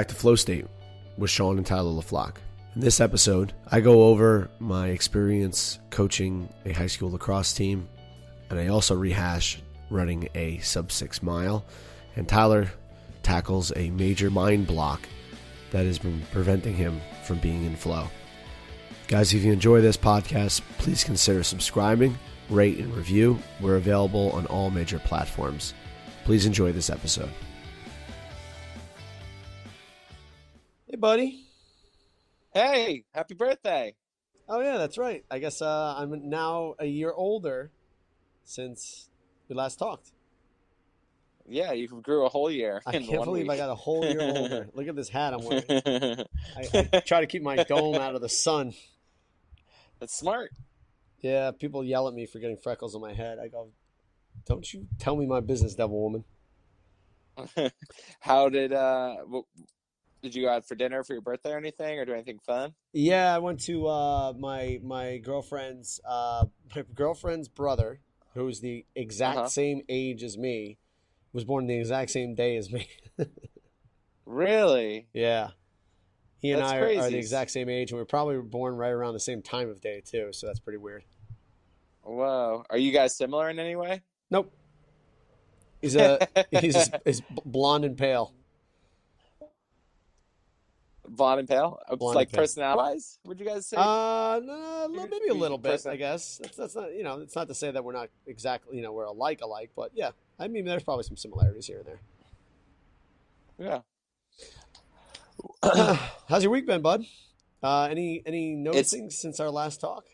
Back to Flow State with Sean and Tyler LaFlock. In this episode, I go over my experience coaching a high school lacrosse team, and I also rehash running a sub-6 mile, and Tyler tackles a major mind block that has been preventing him from being in flow. Guys, if you enjoy this podcast, please consider subscribing, rate, and review. We're available on all major platforms. Please enjoy this episode. Hey, buddy. Hey, happy birthday. Oh, yeah, that's right. I guess I'm now a year older since we last talked. Yeah, you grew a whole year. I can't believe I got a whole year older. Look at this hat I'm wearing. I try to keep my dome out of the sun. That's smart. Yeah, people yell at me for getting freckles on my head. I go, don't you tell me my business, devil woman. How did you go out for dinner for your birthday or anything, or do anything fun? Yeah, I went to my girlfriend's brother, who's the exact same age as me, was born the exact same day as me. Really? Yeah. He and That's I crazy. are the exact same age, and we were probably born right around the same time of day, too, so that's pretty weird. Whoa. Are you guys similar in any way? Nope. He's blonde and pale. Blonde and pale? Blonde Like and pale. personality-wise, would you guys say? No, maybe a little bit, I guess. That's not, it's not to say that we're not exactly, we're alike, but yeah. I mean, there's probably some similarities here and Yeah. there. How's your week been, bud? Any noticing since our last talk?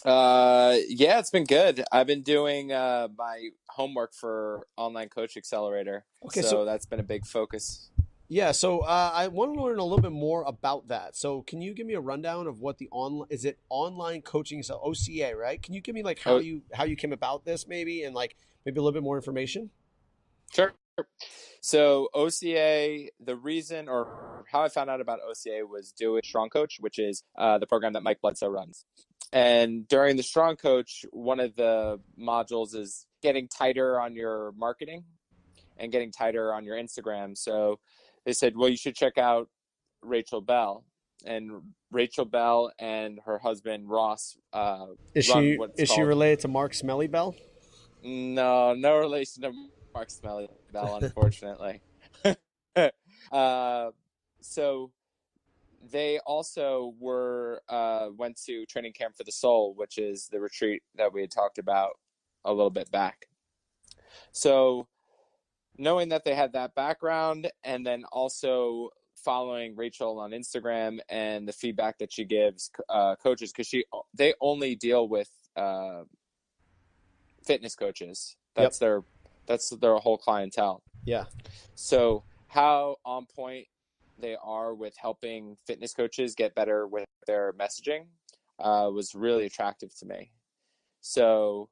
Yeah, it's been good. I've been doing my homework for Online Coach Accelerator. Okay, so that's been a big focus. Yeah, so I want to learn a little bit more about that. So can you give me a rundown of what the online coaching, so OCA, right? Can you give me like how you came about this maybe, and like maybe a little bit more information? Sure. So OCA, the reason or how I found out about OCA was doing Strong Coach, which is the program that Mike Bledsoe runs. And during the Strong Coach, one of the modules is getting tighter on your marketing and getting tighter on your Instagram. So they said, well, you should check out Rachel Bell. And Rachel Bell and her husband, Ross, is she related to Mark Smelly Bell? No relation to Mark Smelly Bell, unfortunately. So they also went to Training Camp for the Soul, which is the retreat that we had talked about a little bit back. So knowing that they had that background, and then also following Rachel on Instagram and the feedback that she gives coaches, because they only deal with fitness coaches. That's their whole clientele. Yeah. So how on point they are with helping fitness coaches get better with their messaging was really attractive to me. So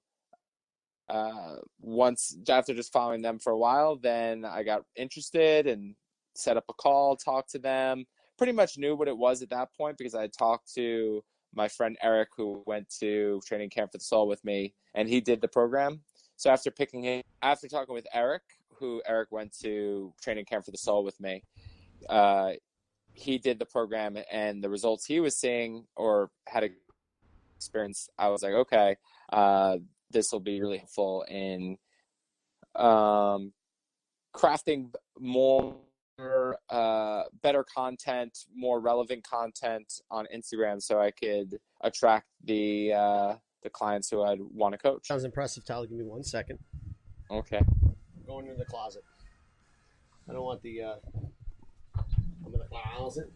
once after just following them for a while, then I got interested and set up a call, talked to them. Pretty much knew what it was at that point because I had talked to my friend Eric, who went to Training Camp for the Soul with me, and he did the program. So after talking with Eric, Eric went to Training Camp for the Soul with me, he did the program, and the results he was seeing or had experienced, I was like, okay, this will be really helpful in crafting more better content, more relevant content on Instagram, so I could attract the clients who I'd want to coach. Sounds impressive, Tyler. Give me 1 second. Okay. I'm going into the closet. I don't want the. I'm in the closet.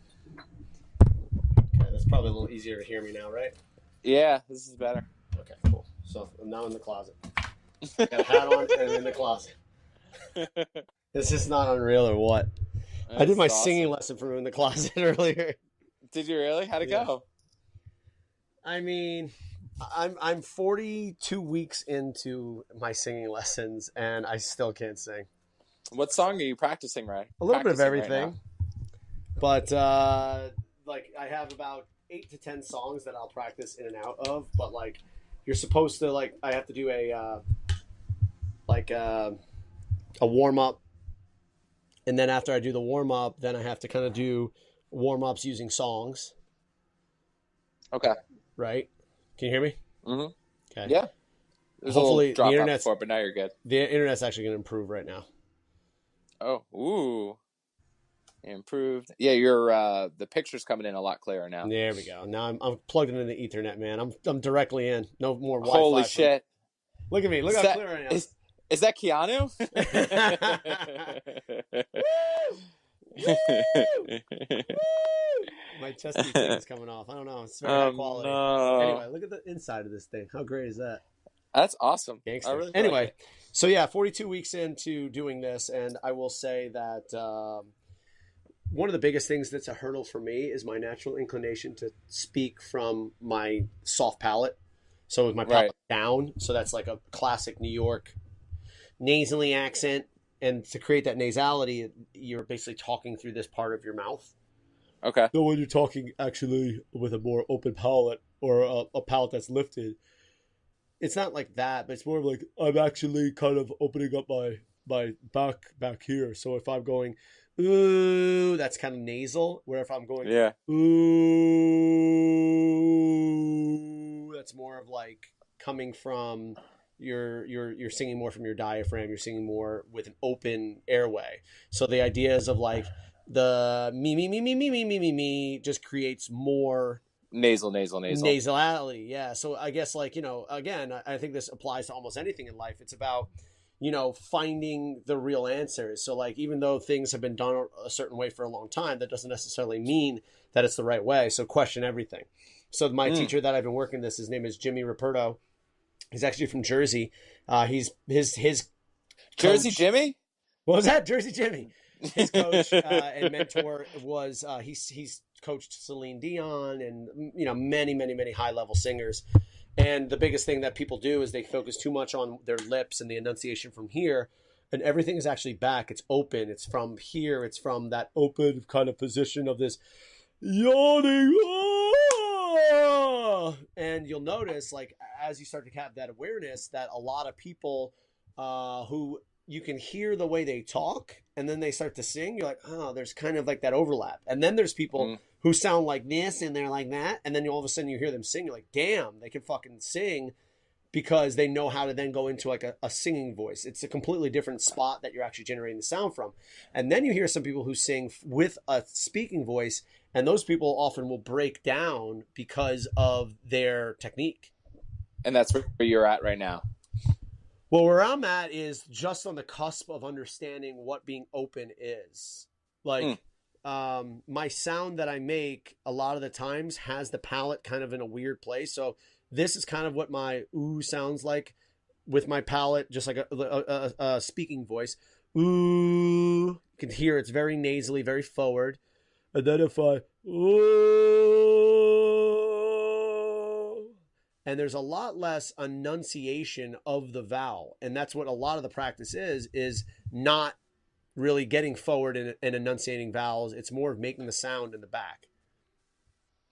Okay, that's probably a little easier to hear me now, right? Yeah, this is better. Okay, cool. So I'm now in the closet. Got a hat on and in the closet. Is this not unreal or what? I did my singing lesson from in the closet earlier. Did you really? How'd it go? I mean, I'm 42 weeks into my singing lessons, and I still can't sing. What song are you practicing right? A little bit of everything. But like I have about 8 to 10 songs that I'll practice in and out of. But like you're supposed to I have to do a warm up And then after I do the warm up, then I have to kind of do warm ups using songs. Okay. Right? Can you hear me? Mm-hmm. Okay. Yeah. There's Hopefully a little the drop out internet's before, but now you're good. the internet's actually going to improve right now. Oh, ooh. Improved. Yeah, your the picture's coming in a lot clearer now. There we go. Now I'm plugged into the Ethernet, man. I'm directly in. No more Wi-Fi. Holy shit. Look at me. Look how clear I am. Is that Keanu? My chesty thing is coming off. I don't know. It's very high quality. No. Anyway, look at the inside of this thing. How great is that? That's awesome. Gangster. I really Anyway, like it. so yeah, 42 weeks into doing this, and I will say that one of the biggest things that's a hurdle for me is my natural inclination to speak from my soft palate. So with my palate down, so that's like a classic New York nasally accent. And to create that nasality, you're basically talking through this part of your mouth. Okay. So when you're talking actually with a more open palate or a palate that's lifted, it's not like that, but it's more like I'm actually kind of opening up my back here. So if I'm going, ooh, that's kind of nasal. Where if I'm going, ooh, that's more of like coming from you're singing more from your diaphragm. You're singing more with an open airway. So the ideas of like the me just creates more nasal nasality. Yeah. So I guess like, again, I think this applies to almost anything in life. It's about, finding the real answers. So like, even though things have been done a certain way for a long time, that doesn't necessarily mean that it's the right way. So question everything. So my teacher that I've been working this, his name is Jimmy Raperto. He's actually from Jersey. He's his Jersey coach, Jimmy? What was that? Jersey Jimmy. His coach and mentor was he's coached Celine Dion and many high level singers. And the biggest thing that people do is they focus too much on their lips and the enunciation from here, and everything is actually back. It's open. It's from here. It's from that open kind of position of this yawning. And you'll notice, like, as you start to have that awareness, that a lot of people who you can hear the way they talk and then they start to sing, you're like, oh, there's kind of like that overlap. And then there's people who sound like this and they're like that, and then all of a sudden you hear them sing, you're like, damn, they can fucking sing, because they know how to then go into like a singing voice. It's a completely different spot that you're actually generating the sound from. And then you hear some people who sing with a speaking voice, and those people often will break down because of their technique. And that's where you're at right now. Well, where I'm at is just on the cusp of understanding what being open is. Like, my sound that I make a lot of the times has the palate kind of in a weird place. So this is kind of what my ooh sounds like with my palate, just like a speaking voice. Ooh, you can hear it's very nasally, very forward. And then if I ooh, and there's a lot less enunciation of the vowel, and that's what a lot of the practice is not really getting forward and enunciating vowels. It's more of making the sound in the back.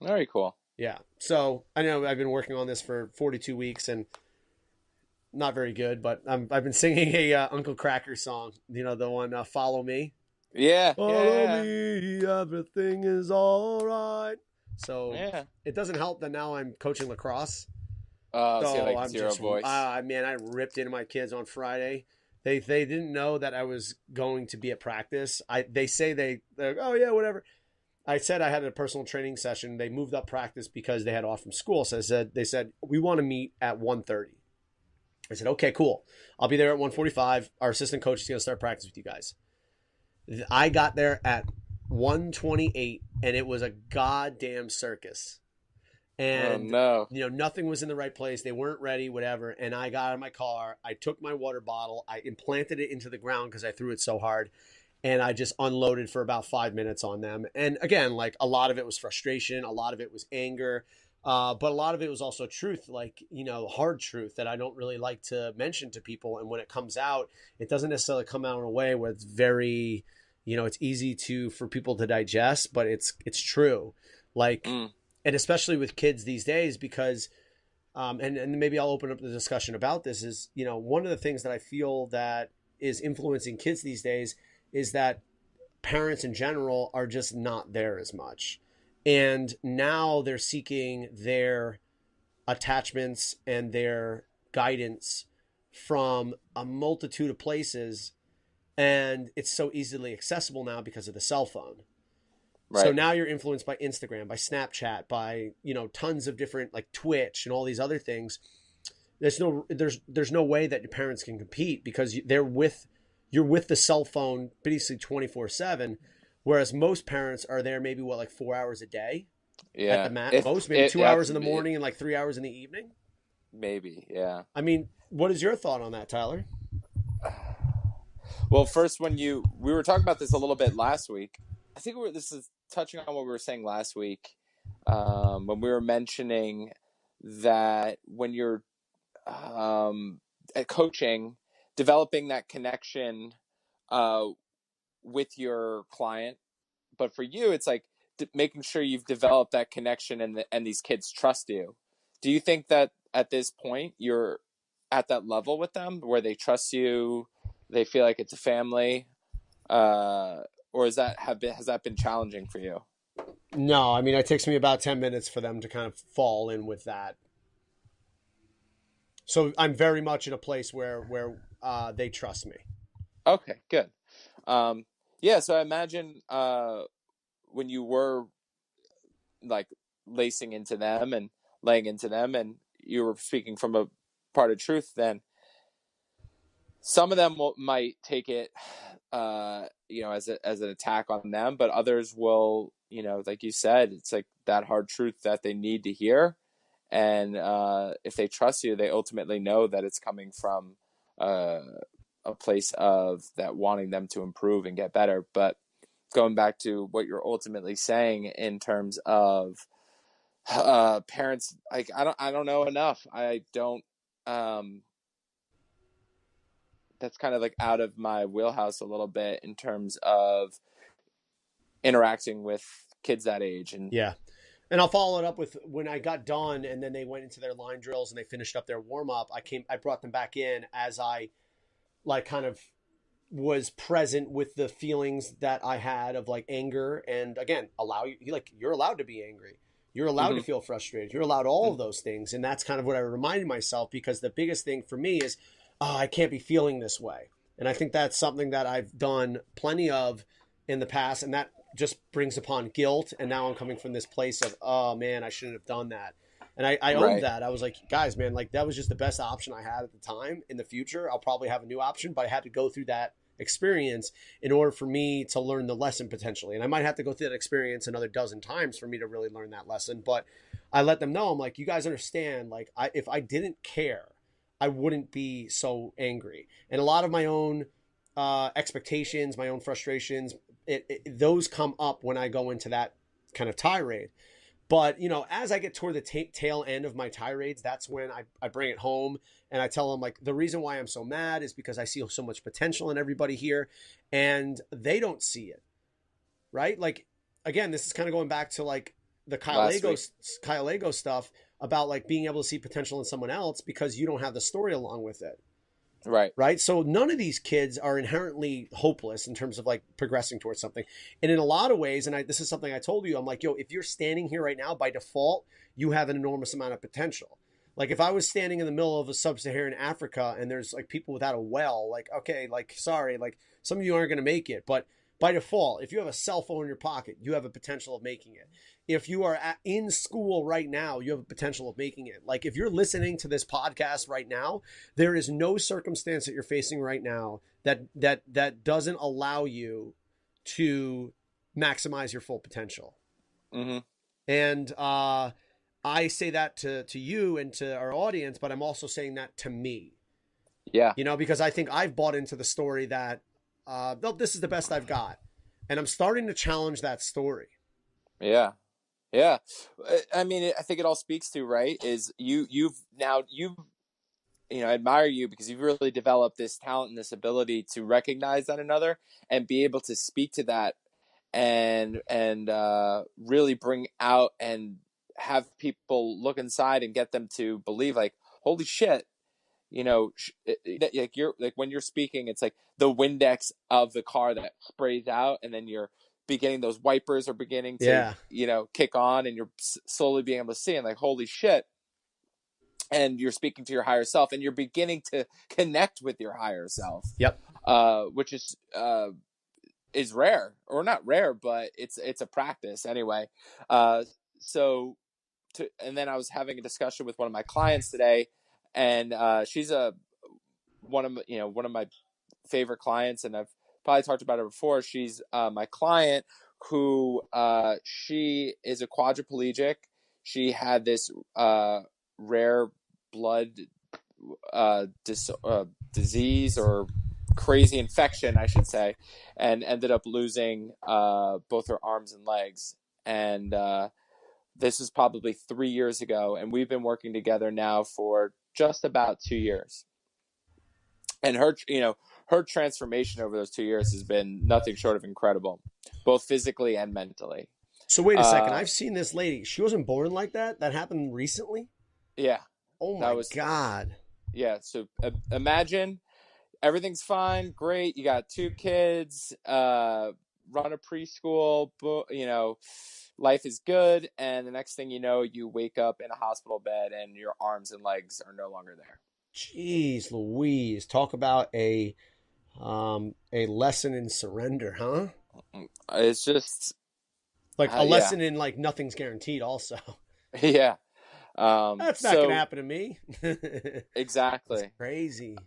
Very cool. Yeah. So I know I've been working on this for 42 weeks and not very good, but I've been singing a Uncle Kracker song. The one "Follow Me." Yeah. Follow me, everything is all right. So it doesn't help that now I'm coaching lacrosse. So I'm zero voice. Man, I ripped into my kids on Friday. They didn't know that I was going to be at practice. They say they're like, oh yeah, whatever. I said I had a personal training session. They moved up practice because they had off from school. So they said we want to meet at 1:30. I said, okay, cool. I'll be there at 1:45. Our assistant coach is going to start practice with you guys. I got there at 1:28, and it was a goddamn circus. And nothing was in the right place. They weren't ready, whatever. And I got out of my car. I took my water bottle. I implanted it into the ground because I threw it so hard. And I just unloaded for about 5 minutes on them. And again, like a lot of it was frustration. A lot of it was anger. But a lot of it was also truth, like, hard truth that I don't really like to mention to people. And when it comes out, it doesn't necessarily come out in a way where it's very, it's easy for people to digest, but it's true. Like, and especially with kids these days, because, and maybe I'll open up the discussion about this is, one of the things that I feel that is influencing kids these days is that parents in general are just not there as much. And now they're seeking their attachments and their guidance from a multitude of places, and it's so easily accessible now because of the cell phone. So Right. now you're influenced by Instagram, by Snapchat, by, tons of different, like Twitch and all these other things. There's no way that your parents can compete because you're with the cell phone basically 24/7, whereas most parents are there maybe like 4 hours a day at the Yeah. most, maybe It 2 hours that's in the morning and like 3 hours in the evening. maybe, yeah. I mean, what is your thought on that, Tyler? Well, first, we were talking about this a little bit last week. I think this is touching on what we were saying last week, when we were mentioning that when you're at coaching, developing that connection uh, with your client. But for you, it's like making sure you've developed that connection and these kids trust you. Do you think that at this point you're at that level with them where they trust you, they feel like it's a family, or has that been challenging for you? No, I mean, it takes me about 10 minutes for them to kind of fall in with that. So I'm very much in a place where they trust me. Okay, good. Um, yeah, so I imagine when you were like lacing into them and laying into them, and you were speaking from a part of truth, then some of them might take it, as an attack on them, but others will, like you said, it's like that hard truth that they need to hear, and if they trust you, they ultimately know that it's coming from uh, a place of that wanting them to improve and get better. But going back to what you're ultimately saying in terms of parents, like I don't know enough. I don't. That's kind of like out of my wheelhouse a little bit in terms of interacting with kids that age. And Yeah. And I'll follow it up with when I got done and then they went into their line drills and they finished up their warm up. I brought them back in as I like kind of was present with the feelings that I had of like anger. And again, you're allowed to be angry. You're allowed to mm-hmm, feel frustrated. You're allowed all of those things. And that's kind of what I reminded myself, because the biggest thing for me is, oh, I can't be feeling this way. And I think that's something that I've done plenty of in the past. And that just brings upon guilt. And now I'm coming from this place of, oh man, I shouldn't have done that. And I owned right. that. I was like, guys, man, like that was just the best option I had at the time. In the future, I'll probably have a new option, but I had to go through that experience in order for me to learn the lesson potentially. And I might have to go through that experience another dozen times for me to really learn that lesson. But I let them know, I'm like, you guys understand, like, if I didn't care, I wouldn't be so angry. And a lot of my own expectations, my own frustrations, those come up when I go into that kind of tirade. But, as I get toward the tail end of my tirades, that's when I bring it home and I tell them, like, the reason why I'm so mad is because I see so much potential in everybody here and they don't see it. Right. Like, again, this is kind of going back to like the Last week. Kyle Lago stuff about like being able to see potential in someone else because you don't have the story along with it. Right. Right. So none of these kids are inherently hopeless in terms of like progressing towards something. And in a lot of ways, and this is something I told you, I'm like, yo, if you're standing here right now, by default, you have an enormous amount of potential. Like if I was standing in the middle of a sub-Saharan Africa and there's like people without a well, like, okay, like, sorry, like some of you aren't going to make it. But by default, if you have a cell phone in your pocket, you have a potential of making it. If you are in school right now, you have a potential of making it. Like if you're listening to this podcast right now, there is no circumstance that you're facing right now that doesn't allow you to maximize your full potential. Mm-hmm. And I say that to you and to our audience, but I'm also saying that to me. Yeah. Because I think I've bought into the story that this is the best I've got, and I'm starting to challenge that story. Yeah. Yeah. I mean, I think it all speaks to, right, is I admire you because you've really developed this talent and this ability to recognize that another and be able to speak to that and really bring out and have people look inside and get them to believe like, holy shit, like you're like when you're speaking, it's like the Windex of the car that sprays out, and then you're beginning, those wipers are beginning to, kick on, and you're slowly being able to see, and like, holy shit. And you're speaking to your higher self, and you're beginning to connect with your higher self. Yep. Which is rare, or not rare, but it's a practice anyway. And then I was having a discussion with one of my clients today, and she's one of my favorite clients, and I've probably talked about her before. She's my client who she is a quadriplegic. She had this rare blood disease, or crazy infection, I should say, and ended up losing both her arms and legs. And this was probably 3 years ago, and we've been working together now for just about 2 years. And her transformation over those 2 years has been nothing short of incredible, both physically and mentally. So wait a second. I've seen this lady. She wasn't born like that? That happened recently? Yeah. Oh my God. Yeah. So imagine everything's fine. Great. You got 2 kids, run a preschool, life is good. And the next thing you know, you wake up in a hospital bed and your arms and legs are no longer there. Jeez Louise. Talk about a lesson in surrender, huh? It's just like a lesson in like nothing's guaranteed also. Yeah. That's not gonna happen to me. Exactly. That's crazy.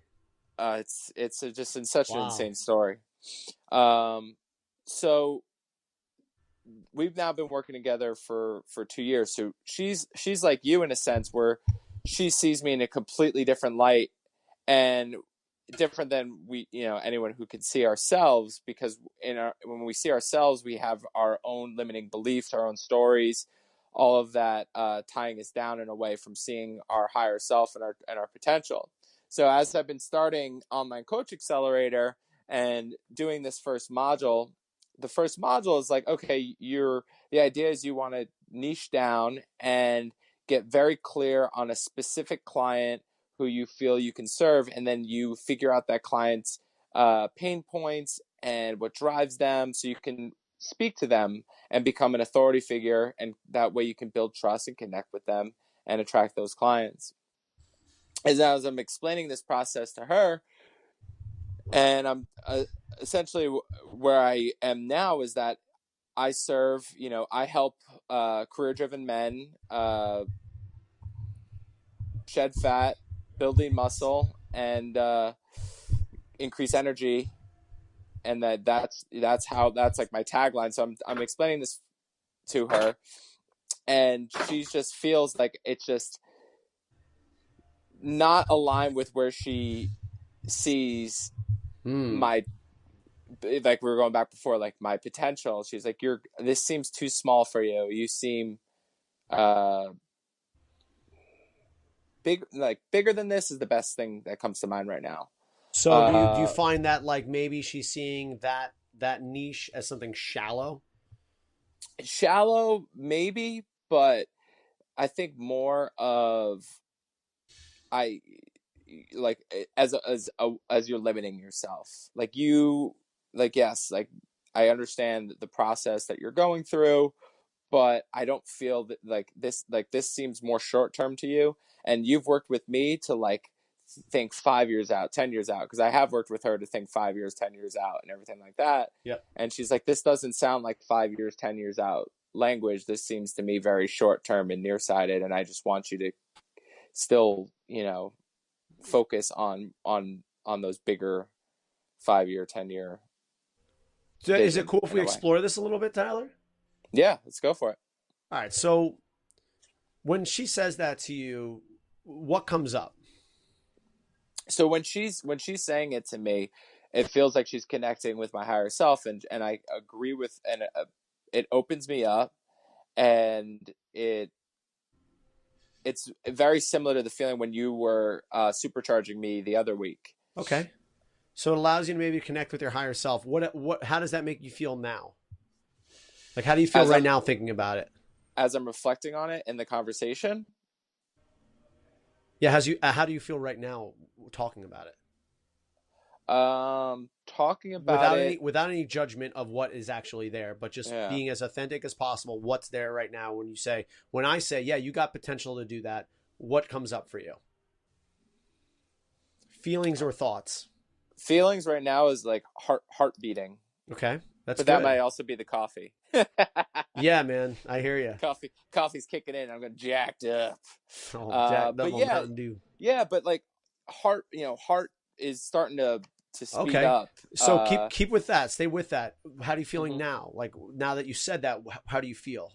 It's just such an insane story. So we've now been working together for 2 years. So she's like you in a sense, where she sees me in a completely different light, and different than anyone who can see ourselves, because when we see ourselves, we have our own limiting beliefs, our own stories, all of that tying us down in a way from seeing our higher self and our potential. So as I've been starting Online Coach Accelerator and doing this first module, the first module is like, okay, the idea is you want to niche down and get very clear on a specific client who you feel you can serve, and then you figure out that client's pain points and what drives them, so you can speak to them and become an authority figure, and that way you can build trust and connect with them and attract those clients. As I'm explaining this process to her, and I'm essentially where I am now is that I serve, I help career-driven men shed fat, building muscle, and increase energy. And that's like my tagline. So I'm explaining this to her, and she just feels like it's just not aligned with where she sees my, like we were going back before, like my potential. She's like, this seems too small for you. You seem bigger than this is the best thing that comes to mind right now. So do you find that like maybe she's seeing that niche as something shallow? Shallow, maybe, but I think more of as you're limiting yourself. Yes, I understand the process that you're going through, but I don't feel that this seems more short term to you, and you've worked with me to think 5 years out, 10 years out, because I have worked with her to think 5 years, 10 years out, and everything like that. Yep. And she's like, this doesn't sound like 5 years, 10 years out language. This seems to me very short term and nearsighted, and I just want you to still, focus on those bigger 5 year, 10 year. So is it cool if we explore this a little bit, Tyler? Yeah, let's go for it. All right. So when she says that to you, what comes up? So when she's saying it to me, it feels like she's connecting with my higher self, and I agree with, and it opens me up, and it's very similar to the feeling when you were supercharging me the other week. Okay. So it allows you to maybe connect with your higher self. How does that make you feel now? Like, how do you feel now thinking about it? As I'm reflecting on it in the conversation? Yeah. How do you feel right now talking about it? Talking about it, Without any judgment of what is actually there, but just yeah. being as authentic as possible. What's there right now when I say, yeah, you got potential to do that. What comes up for you? Feelings or thoughts? Feelings right now is like heart beating, Okay. That's but that good. might also be the coffee. Yeah, man. I hear you. Coffee's kicking in. I'm going jacked up. Oh, Jack, But double yeah, Mountain Dew. yeah, but like heart is starting to speed Okay. up. So keep with that. Stay with that. How are you feeling Mhm. now? Like now that you said that, how do you feel?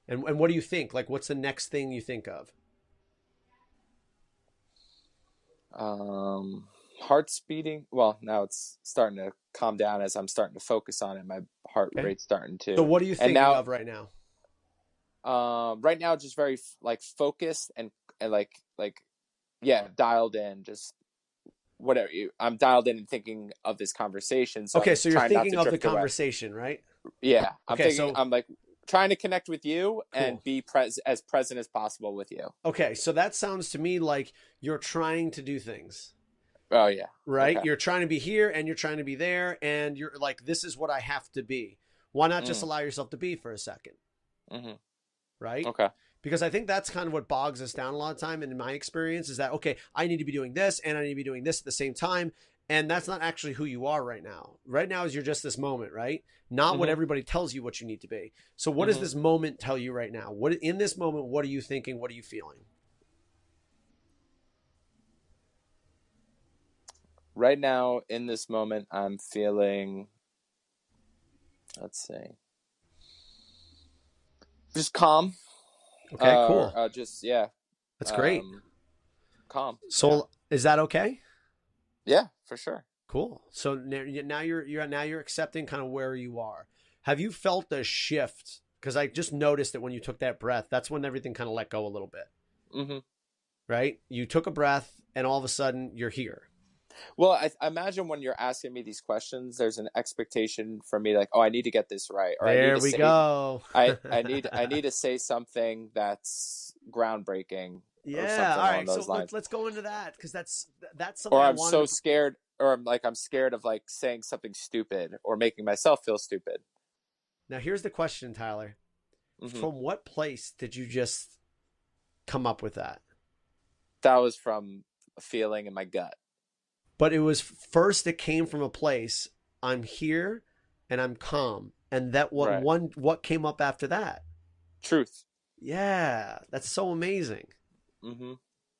And what do you think? Like what's the next thing you think of? Heart's beating. Well, now it's starting to calm down as I'm starting to focus on it. My heart Okay. rate's starting So to. what are you And thinking now, of right now? right now, just very like focused and like yeah, dialed in. Just whatever. I'm dialed in and thinking of this conversation. So Okay, I'm so you're trying not thinking to of the drift away. conversation, right? Yeah, I'm Okay, thinking. so I'm like trying to connect with you and cool. be as present as possible with you. Okay, so that sounds to me like you're trying to do things, Oh yeah. right? Okay. You're trying to be here and you're trying to be there, and you're like, this is what I have to be. Why not just Mm, allow yourself to be for a second, hmm. right? Okay. Because I think that's kind of what bogs us down a lot of time. And in my experience, is that, okay, I need to be doing this and I need to be doing this at the same time. And that's not actually who you are right now. Right now is you're just this moment, right? Not what Hmm. everybody tells you what you need to be. So what does Hmm. this moment tell you right now? What in this moment, what are you thinking? What are you feeling? Right now, in this moment, I'm feeling. Let's see. Just calm. Okay, cool. Just yeah. That's great. Um, calm. Yeah. So is that okay? Yeah, for sure. Cool. So now you're accepting kind of where you are. Have you felt a shift? Because I just noticed that when you took that breath, that's when everything kind of let go a little bit, Hmm. right? You took a breath, and all of a sudden you're here. Well, I imagine when you're asking me these questions, there's an expectation for me, like, oh, I need to get this right, or I need There to we say, go. I need to say something that's groundbreaking or Yeah. something All along right. So those lines. let's go into that because that's something Or I I'm wanted so to. scared, or I'm scared of like saying something stupid or making myself feel stupid. Now here's the question, Tyler. Hmm. From what place did you just come up with that? That was from a feeling in my gut. But it was first. It came from a place. I'm here, and I'm calm. And that Right. what came up after that? Truth. Yeah, that's so amazing. Hmm.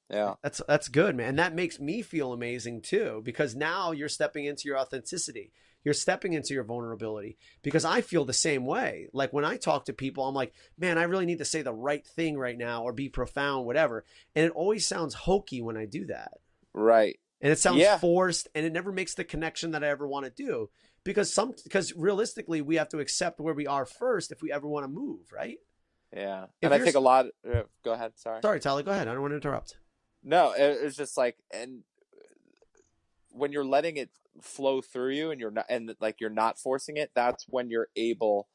Yeah. That's good, man. And that makes me feel amazing too, because now you're stepping into your authenticity. You're stepping into your vulnerability because I feel the same way. Like when I talk to people, I'm like, man, I really need to say the right thing right now or be profound, whatever. And it always sounds hokey when I do that. Right. And it sounds Yeah. forced and it never makes the connection that I ever want to do because realistically we have to accept where we are first if we ever want to move, right? Yeah. If And I you're think a lot. Go ahead. Sorry. sorry, Tyler, go ahead. I don't want to interrupt. No, it's just like, and when you're letting it flow through you, and you're not forcing it, that's when you're able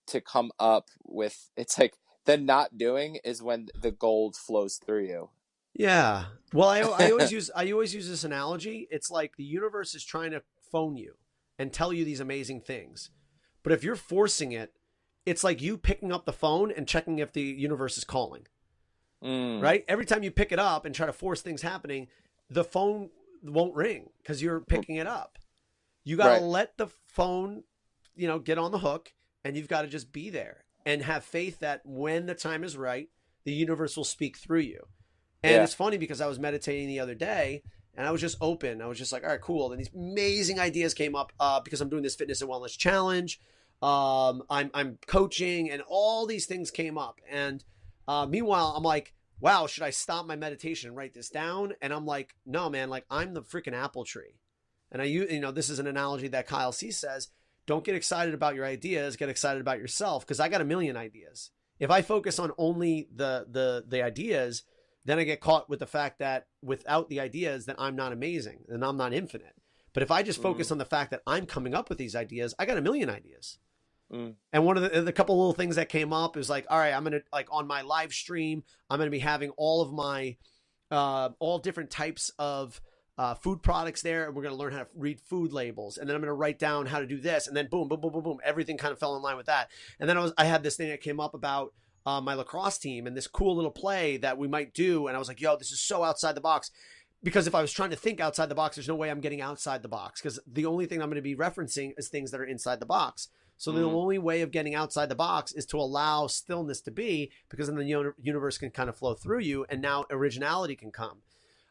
to come up with. It's like the not doing is when the gold flows through you. Yeah. Well, I always use this analogy. It's like the universe is trying to phone you and tell you these amazing things. But if you're forcing it, it's like you picking up the phone and checking if the universe is calling, Mm, right? Every time you pick it up and try to force things happening, the phone won't ring because you're picking it up. You got to right. let the phone, get on the hook and you've got to just be there and have faith that when the time is right, the universe will speak through you. And Yeah. it's funny because I was meditating the other day and I was just open. I was just like, all right, cool. And these amazing ideas came up because I'm doing this fitness and wellness challenge. I'm coaching and all these things came up. And meanwhile, I'm like, wow, should I stop my meditation and write this down? And I'm like, no, man, like I'm the freaking apple tree. And this is an analogy that Kyle C says, don't get excited about your ideas, get excited about yourself. Cause I got a million ideas. If I focus on only the ideas, then I get caught with the fact that without the ideas, that I'm not amazing and I'm not infinite. But if I just focus Mm, on the fact that I'm coming up with these ideas, I got a million ideas. mm, And one of the couple little things that came up is like, all right, I'm going to like on my live stream, I'm going to be having all of my all different types of food products there, and we're going to learn how to read food labels, and then I'm going to write down how to do this, and then boom, boom, boom, boom, boom, everything kind of fell in line with that. And then I had this thing that came up about my lacrosse team and this cool little play that we might do, and I was like, yo, this is so outside the box. Because if I was trying to think outside the box, there's no way I'm getting outside the box, because the only thing I'm going to be referencing is things that are inside the box. So the only way of getting outside the box is to allow stillness to be, because then the universe can kind of flow through you, and now originality can come.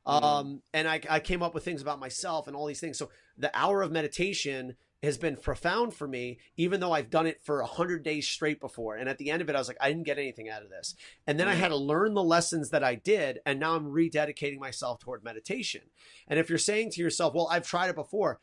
And I came up with things about myself and all these things. So the hour of meditation has been profound for me, even though I've done it for 100 days straight before. And at the end of it, I was like, I didn't get anything out of this. And then I had to learn the lessons that I did. And now I'm rededicating myself toward meditation. And if you're saying to yourself, well, I've tried it before.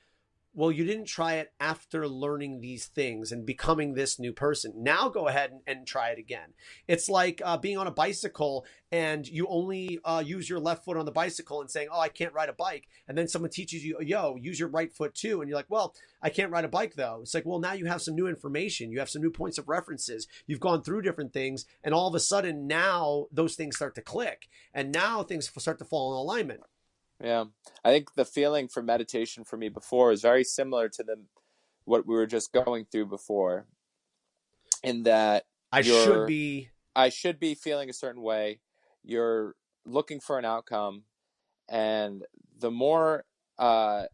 Well, you didn't try it after learning these things and becoming this new person. Now go ahead and try it again. It's like being on a bicycle and you only use your left foot on the bicycle and saying, oh, I can't ride a bike. And then someone teaches you, yo, use your right foot too. And you're like, well, I can't ride a bike though. It's like, well, now you have some new information. You have some new points of references. You've gone through different things. And all of a sudden now those things start to click. And now things start to fall in alignment. Yeah, I think the feeling for meditation for me before is very similar to what we were just going through before, in that I should be feeling a certain way. You're looking for an outcome, and the more I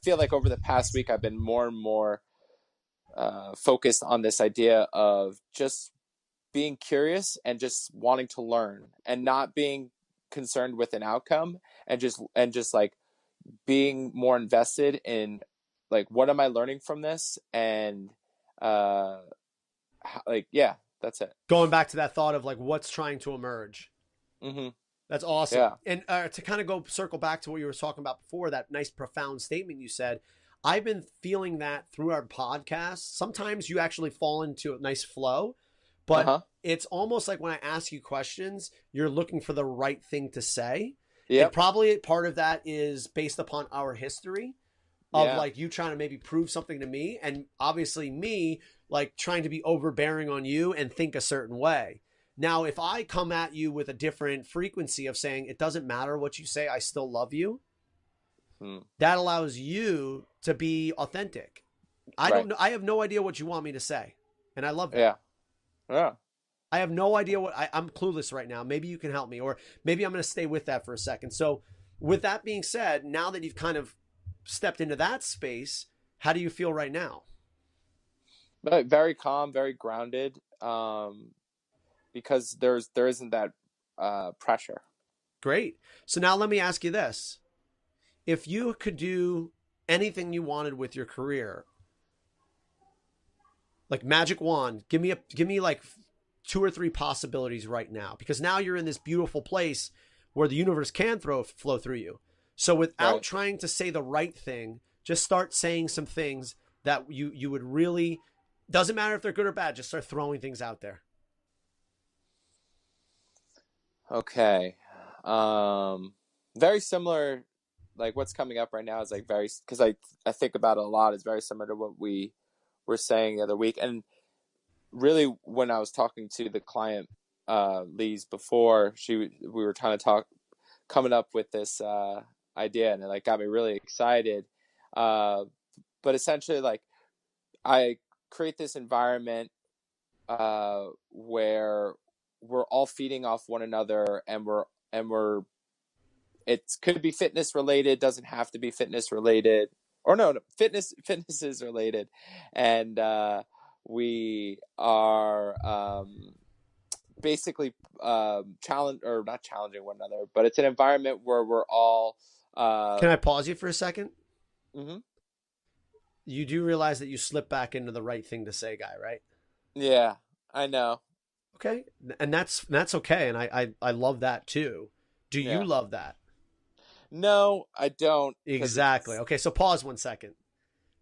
feel like over the past week I've been more and more focused on this idea of just being curious and just wanting to learn, and not being concerned with an outcome, and just like being more invested in like, what am I learning from this? And that's it. Going back to that thought of like, what's trying to emerge. Mm-hmm. That's awesome. Yeah. And to kind of circle back to what you were talking about before, that nice profound statement you said, I've been feeling that through our podcast. Sometimes you actually fall into a nice flow, but it's almost like when I ask you questions, you're looking for the right thing to say. Yeah. And probably part of that is based upon our history of like you trying to maybe prove something to me, and obviously me like trying to be overbearing on you and think a certain way. Now, if I come at you with a different frequency of saying, it doesn't matter what you say, I still love you. That allows you to be authentic. I don't know. I have no idea what you want me to say. And I love that. Yeah. I have no idea I'm clueless right now. Maybe you can help me, or maybe I'm going to stay with that for a second. So with that being said, now that you've kind of stepped into that space, how do you feel right now? Very calm, very grounded. Because there isn't that pressure. Great. So now let me ask you this. If you could do anything you wanted with your career, like magic wand, give me like 2 or 3 possibilities right now, because now you're in this beautiful place where the universe can flow through you. So without trying to say the right thing, just start saying some things that you would really, doesn't matter if they're good or bad, just start throwing things out there. Okay. Very similar, like what's coming up right now is like because I think about it a lot, is very similar to what we were saying the other week. And really, when I was talking to the client, Lise, before, we were trying to coming up with this idea, and it like got me really excited. But essentially, like, I create this environment where we're all feeding off one another, and it could be fitness related, doesn't have to be fitness related, or no, fitness is related. And we are basically not challenging one another, but it's an environment where we're all Can I pause you for a second? Mm-hmm. You do realize that you slip back into the right thing to say guy, right? Yeah, I know. Okay. And that's okay. And I love that too. Do you love that? No, I don't. Exactly. Okay. So pause 1 second.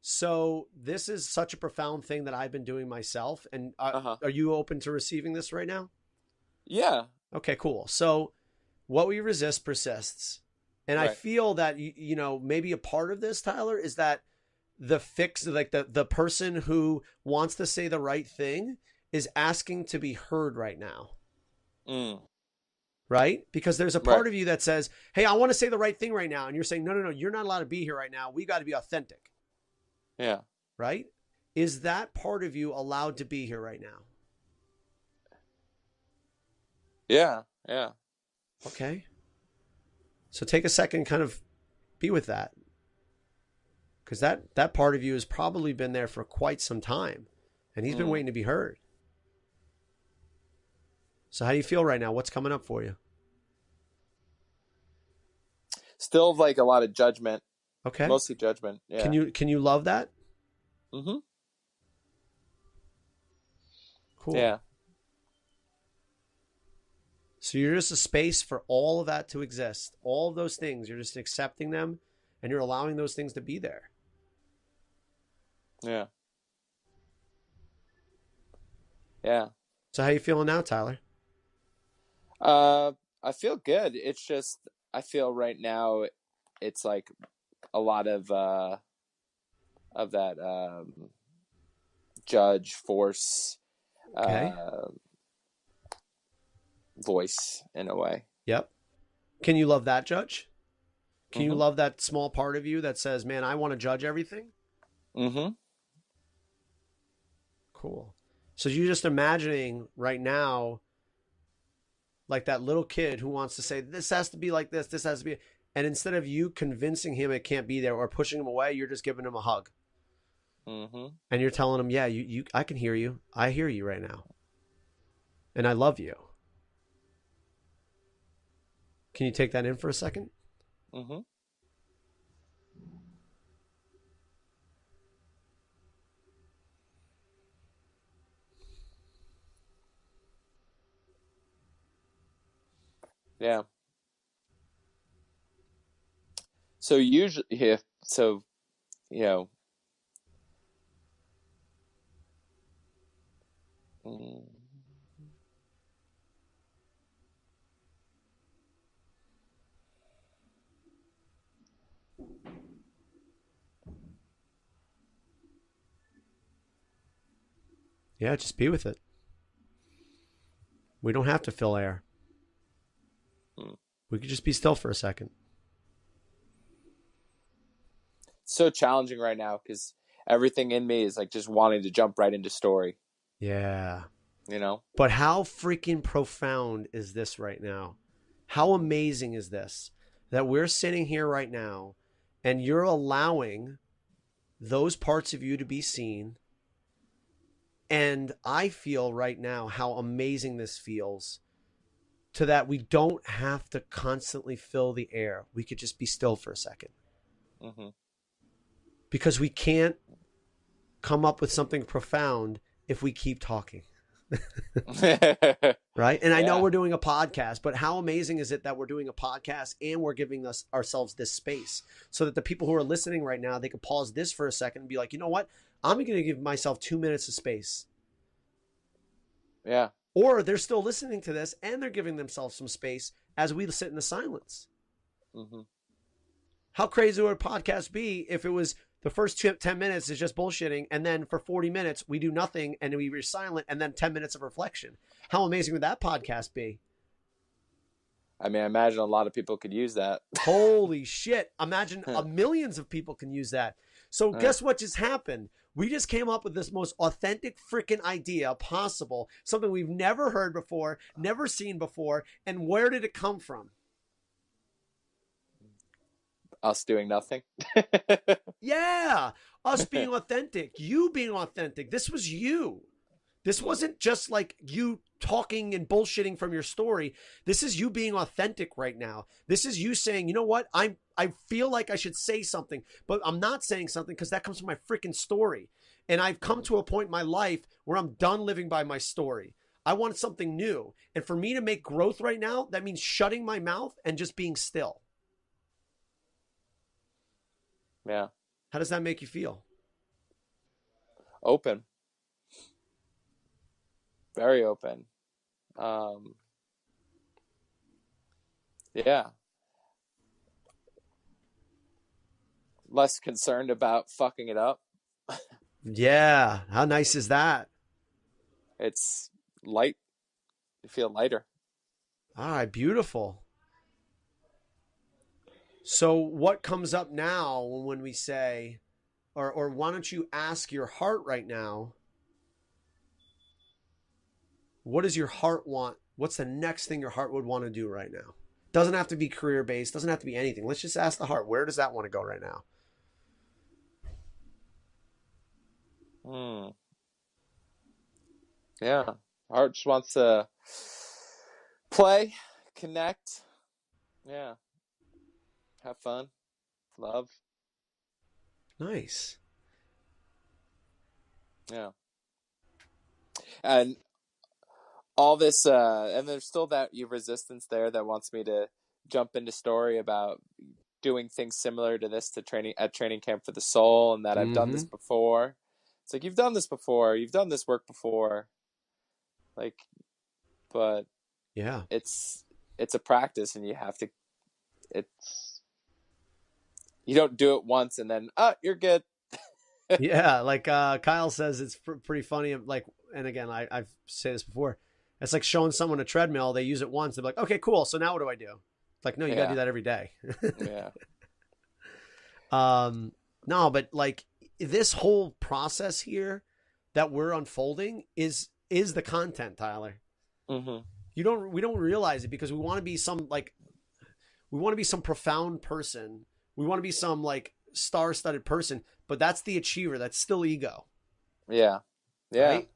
So this is such a profound thing that I've been doing myself. And are you open to receiving this right now? Yeah. Okay, cool. So what we resist persists. And I feel that, you know, maybe a part of this, Tyler, is that the person who wants to say the right thing is asking to be heard right now. right? Because there's a part Right. of you that says, hey, I want to say the right thing right now. And you're saying, no, you're not allowed to be here right now. We got to be authentic, Yeah. right? Is that part of you allowed to be here right now? Yeah. Yeah. Okay. So take a second, kind of be with that. Because that part of you has probably been there for quite some time. And he's been waiting to be heard. So how do you feel right now? What's coming up for you? Still like a lot of judgment. Okay. Mostly judgment. Yeah. Can you love that? Mm-hmm. Cool. Yeah. So you're just a space for all of that to exist. All of those things, you're just accepting them and you're allowing those things to be there. Yeah. Yeah. So how you feeling now, Tyler? I feel good. It's just I feel right now it's like a lot of that judge force Okay. voice in a way. Yep. Can you love that judge? Can you Mhm. love that small part of you that says, man, I want to judge everything? Mm-hmm. Cool. So you're just imagining right now, like that little kid who wants to say, this has to be like this has to be. And instead of you convincing him it can't be there or pushing him away, you're just giving him a hug. Mm-hmm. And you're telling him, yeah, I can hear you. I hear you right now. And I love you. Can you take that in for a second? Mm-hmm. Yeah. So usually, yeah, so you know, mm, Yeah, just be with it. We don't have to fill air. mm. We could just be still for a second. So challenging right now because everything in me is like just wanting to jump right into story. Yeah. You know. But how freaking profound is this right now? How amazing is this that we're sitting here right now and you're allowing those parts of you to be seen. And I feel right now how amazing this feels to that we don't have to constantly fill the air. We could just be still for a second. Mm-hmm. Because we can't come up with something profound if we keep talking. Right? And I know we're doing a podcast, but how amazing is it that we're doing a podcast and we're giving ourselves this space so that the people who are listening right now, they could pause this for a second and be like, you know what? I'm going to give myself 2 minutes of space. Yeah. Or they're still listening to this and they're giving themselves some space as we sit in the silence. Mm-hmm. How crazy would a podcast be if it was the first 10 minutes is just bullshitting, and then for 40 minutes we do nothing and we were silent, and then 10 minutes of reflection? How amazing would that podcast be? I mean, I imagine a lot of people could use that. Holy shit. Imagine millions of people can use that. So guess what just happened? We just came up with this most authentic freaking idea possible, something we've never heard before, never seen before. And where did it come from? Us doing nothing. Yeah, us being authentic, you being authentic. This was you. This wasn't just like you talking and bullshitting from your story. This is you being authentic right now. This is you saying, you know what? I feel like I should say something, but I'm not saying something because that comes from my freaking story. And I've come to a point in my life where I'm done living by my story. I want something new. And for me to make growth right now, that means shutting my mouth and just being still. Yeah. How does that make you feel? Open. Very open. Yeah. Less concerned about fucking it up. Yeah. How nice is that? It's light. You feel lighter. All right, beautiful. So what comes up now when we say, or why don't you ask your heart right now, what does your heart want? What's the next thing your heart would want to do right now? Doesn't have to be career based, doesn't have to be anything. Let's just ask the heart, where does that want to go right now? Yeah. Heart just wants to play, connect. Yeah. Have fun. Love. Nice. Yeah. And all this, and there's still that resistance there that wants me to jump into story about doing things similar to this at training camp for the soul, and that I've done this before. It's like, you've done this before, you've done this work before, like, but yeah, it's a practice, and you don't do it once and then you're good. yeah. Like Kyle says, it's pretty funny. Like, and again, I've said this before. It's like showing someone a treadmill. They use it once. They're like, okay, cool. So now what do I do? It's like, no, you got to do that every day. Yeah. No, but like this whole process here that we're unfolding is the content, Tyler. Mm-hmm. We don't realize it because we want to be some profound person. We want to be some like star-studded person, but that's the achiever. That's still ego. Yeah. Yeah. Right?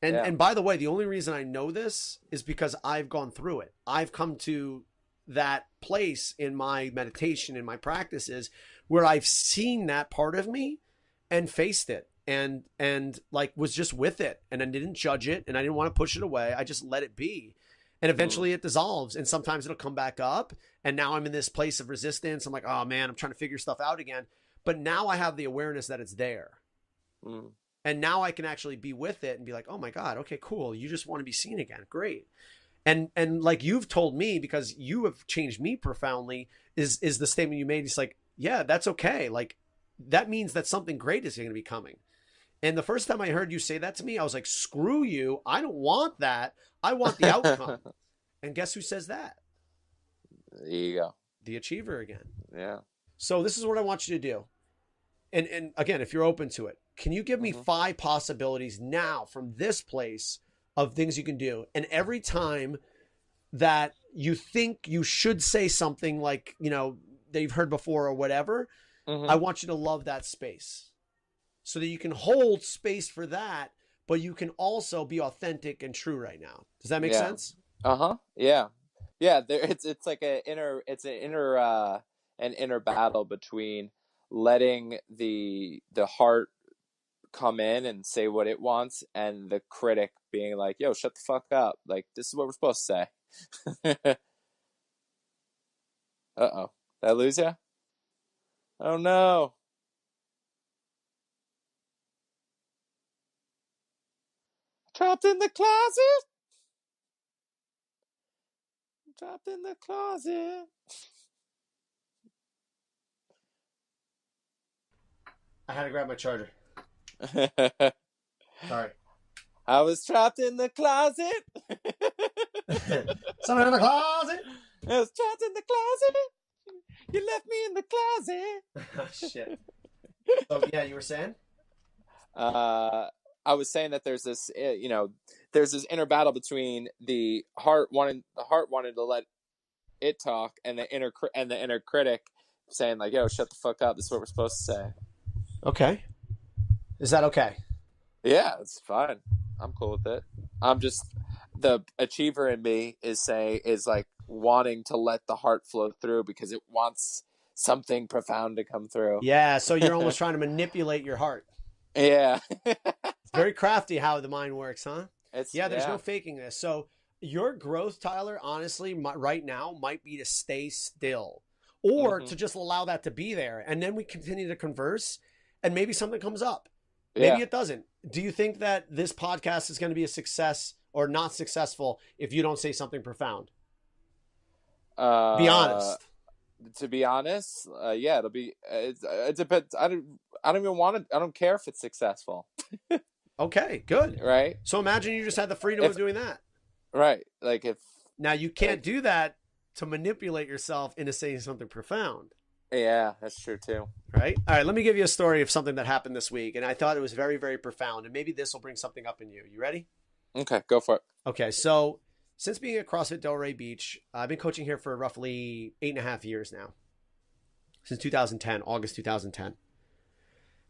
And by the way, the only reason I know this is because I've gone through it. I've come to that place in my meditation, in my practices, where I've seen that part of me and faced it and like was just with it, and I didn't judge it and I didn't want to push it away. I just let it be. And eventually it dissolves, and sometimes it'll come back up. And now I'm in this place of resistance. I'm like, oh man, I'm trying to figure stuff out again. But now I have the awareness that it's there. And now I can actually be with it and be like, oh my God, okay, cool. You just want to be seen again. Great. And like you've told me, because you have changed me profoundly, is the statement you made. It's like, yeah, that's okay. Like that means that something great is going to be coming. And the first time I heard you say that to me, I was like, screw you. I don't want that. I want the outcome. And guess who says that? There you go. The achiever again. Yeah. So this is what I want you to do. And again, if you're open to it, can you give me 5 possibilities now from this place of things you can do? And every time that you think you should say something like, you know, that you've heard before or whatever, I want you to love that space so that you can hold space for that, but you can also be authentic and true right now. Does that make sense? Yeah. Yeah. It's like an inner battle between letting the heart come in and say what it wants, and the critic being like, yo, shut the fuck up. Like, this is what we're supposed to say. Uh-oh. Did I lose you? Oh no. Trapped in the closet. Trapped in the closet. I had to grab my charger. Sorry. I was trapped in the closet. Someone in the closet. I was trapped in the closet. You left me in the closet. Oh, shit. So yeah, you were saying? I was saying that there's this, there's this inner battle between the heart wanting to let it talk, and the inner critic saying like, yo, shut the fuck up. This is what we're supposed to say. Okay. Is that okay? Yeah, it's fine. I'm cool with it. I'm just, the achiever in me is like wanting to let the heart flow through because it wants something profound to come through. Yeah, so you're almost trying to manipulate your heart. Yeah. It's very crafty how the mind works, huh? There's no faking this. So your growth, Tyler, honestly, right now might be to stay still or to just allow that to be there. And then we continue to converse and maybe something comes up. Maybe it doesn't. Do you think that this podcast is going to be a success or not successful if you don't say something profound? Be honest. To be honest, yeah, it'll be. It depends. I don't even want to. I don't care if it's successful. Okay, good. Right. So imagine you just had the freedom of doing that. Right. Like if Now you can't do that to manipulate yourself into saying something profound. yeah, that's true too. Right? All right, let me give you a story of something that happened this week, and I thought it was very, very profound, and maybe this will bring something up in you. You ready? Okay, go for it. Okay, so since being at CrossFit Delray Beach, I've been coaching here for roughly 8.5 years now. Since 2010, August 2010.